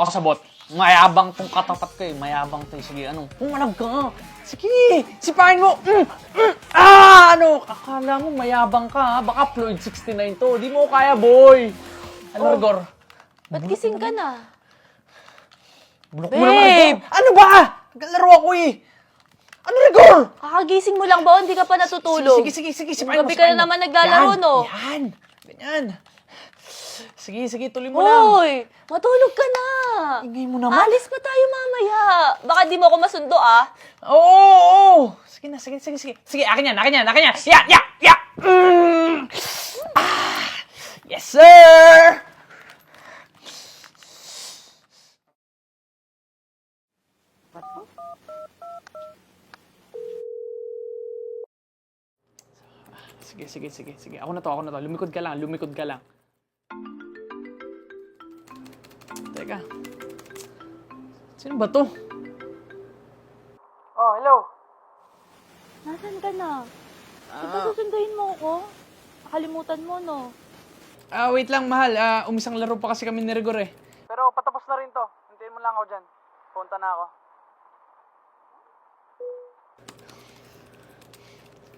Kasabot. Mayabang tong katapat ko eh. Mayabang to eh. Sige, ano? Pumanag ka nga. Sige, sipahin mo. Ano? Akala mo mayabang ka ha? Baka Floyd 69 to. Di mo kaya, boy. Ano, Rigor? Ba't gising ka na? Bulok mo naman, Rigor. Ano ba? Naglalaro ako eh. Ano, Rigor? Kakagising mo lang ba? Hindi ka pa natutulog. Sige. Sipahin mo, Gabi ka na naman naglalaro, no? Yan. Ganyan. Sige, tuloy mo lang. Hoy! Matulog ka na! Ingay mo naman. Alis pa tayo mamaya. Baka di mo ako masundo, ah. Oo. Sige na. Sige, akin yan. Ya! Yes, sir! Sige. Ako na to. Lumikod ka lang. Teka. Sino ba to? Oh, hello. Nasaan ka na? Di ba susunduin mo ako? Nakalimutan mo, no? Wait lang, mahal. Umisang laro pa kasi kami ni Rigor eh. Pero patapos na rin to. Hintayin mo lang ako dyan. Punta na ako.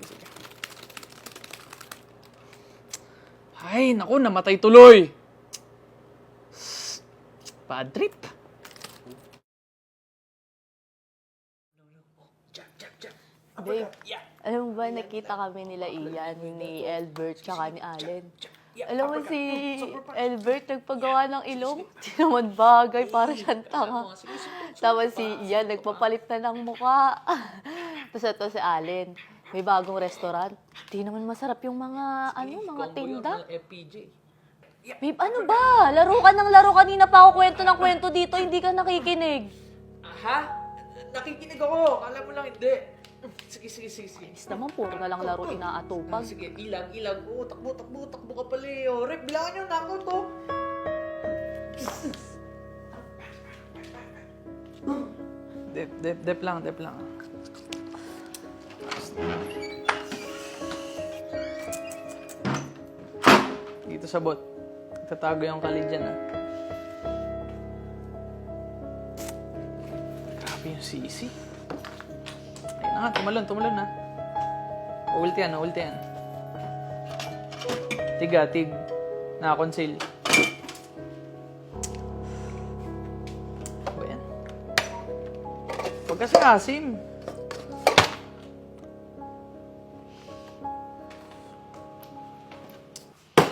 Sige. Ay, naku, namatay tuloy. Bad trip. Babe, alam mo ba, nakita kami nila Ian, ni Albert, tsaka ni Allen. Alam mo si Albert, nagpagawa ng ilong. Di naman bagay, para siyang tanga. Tapos si Ian, nagpapalit na ng mukha. Tapos ito si Allen, may bagong restaurant. Di naman masarap yung mga, mga tinda. Babe, ano ba? Laro ka ng laro. Kanina pa ako kwento ng kwento dito, hindi ka nakikinig. Ha? Nakikinig ako. Kala mo lang hindi. Sige. Is naman, puro na lang laro inaatupag. Sige, ilag. Oo, takbo ka pala eh. Oh, Rep, bilangan nyo na ako to. Dep lang. Dito sa bot. Tatago yung kalid dyan, ha. Grabe yung sisi. Ayun na nga, tumalon, ha. Ulti yan. Tig. Nakakonceal. Ano ba yan? Huwag kasi asim.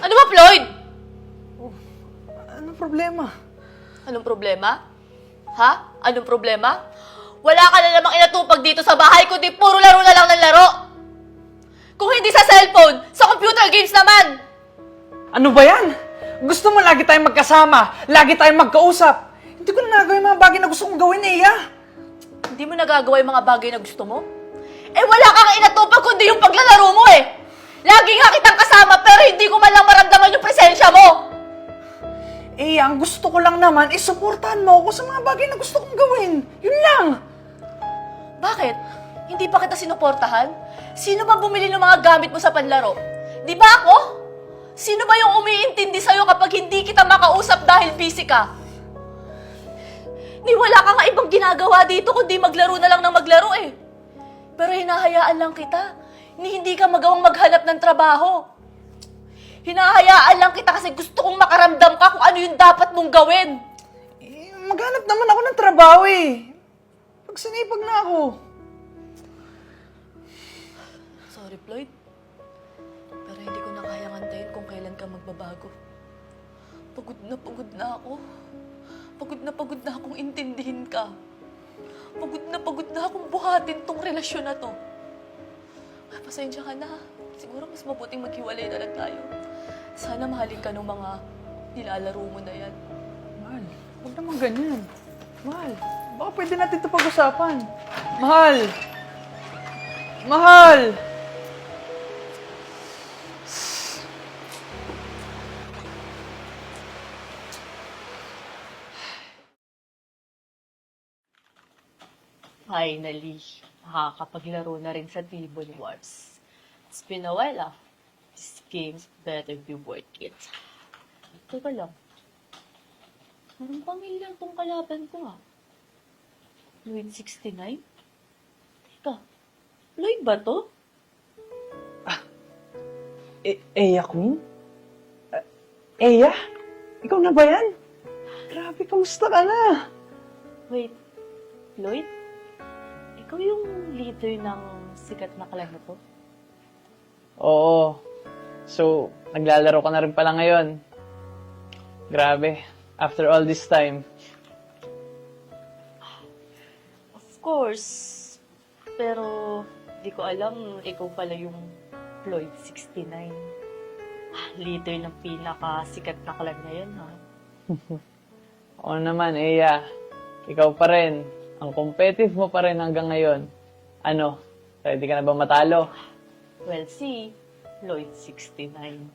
Ano ba, Floyd? Anong problema? Anong problema? Ha? Anong problema? Wala ka na namang inatupag dito sa bahay, kundi puro laro na lang ng laro. Kung hindi sa cellphone, sa computer games naman. Ano ba yan? Gusto mo lagi tayong magkasama, lagi tayong magkausap. Hindi ko na nagawin mga bagay na gusto kong gawin, Iya. Hindi mo nagagawa yung mga bagay na gusto mo? Eh wala kang inatupag kundi yung paglalaro mo eh. Lagi nga kitang kasama pero hindi ko man lang maramdaman yung presensya mo. Iya, ang gusto ko lang naman is supportahan mo ako sa mga bagay na gusto kong gawin. Yun lang. Bakit? Hindi pa kita sinuportahan? Sino ba bumili ng mga gamit mo sa panlaro? Di ba ako? Sino ba yung umiintindi sa'yo kapag hindi kita makausap dahil busy ka? Ni wala ka nga ibang ginagawa dito kundi maglaro na lang ng maglaro eh. Pero hinahayaan lang kita. Ni hindi ka magawang maghanap ng trabaho. Hinahayaan lang kita kasi gusto kong makaramdam ka kung ano yung dapat mong gawin. Maghanap naman ako ng trabaho eh. Pagsanipag na ako. Sorry, Floyd. Pero hindi ko na kayang antayin kung kailan ka magbabago. Pagod na ako. Pagod na akong intindihin ka. Pagod na akong buhatin tong relasyon na to. Pasensya ka na. Siguro mas mabuting maghiwalay na lang tayo. Sana mahalin ka ng mga nilalaro mo na yan. Mahal, huwag naman ganyan. Mahal, baka pwede natin ito pag-usapan. Mahal! Finally, makakapaglaro na rin sa Table Wars. It's been a while This game's better be worth it. Teka lang. Anong pamilya tong kalaban ko ah? Lloyd 69? Teka, Lloyd ba to? Eya Queen? Eya? Ikaw na ba yan? Grabe, kamusta ka na? Wait, Lloyd? Ikaw yung leader ng sikat na clan na to? Oo. So, naglalaro ka na rin pala ngayon. Grabe. After all this time. Of course. Pero, di ko alam, ikaw pala yung Floyd 69. Leader ng pinakasikat na clan ngayon, ha? Oo naman, Eya. Ikaw pa rin. Ang competitive mo pa rin hanggang ngayon. Ano, ready ka na ba matalo? Well, see, Lloyd 69.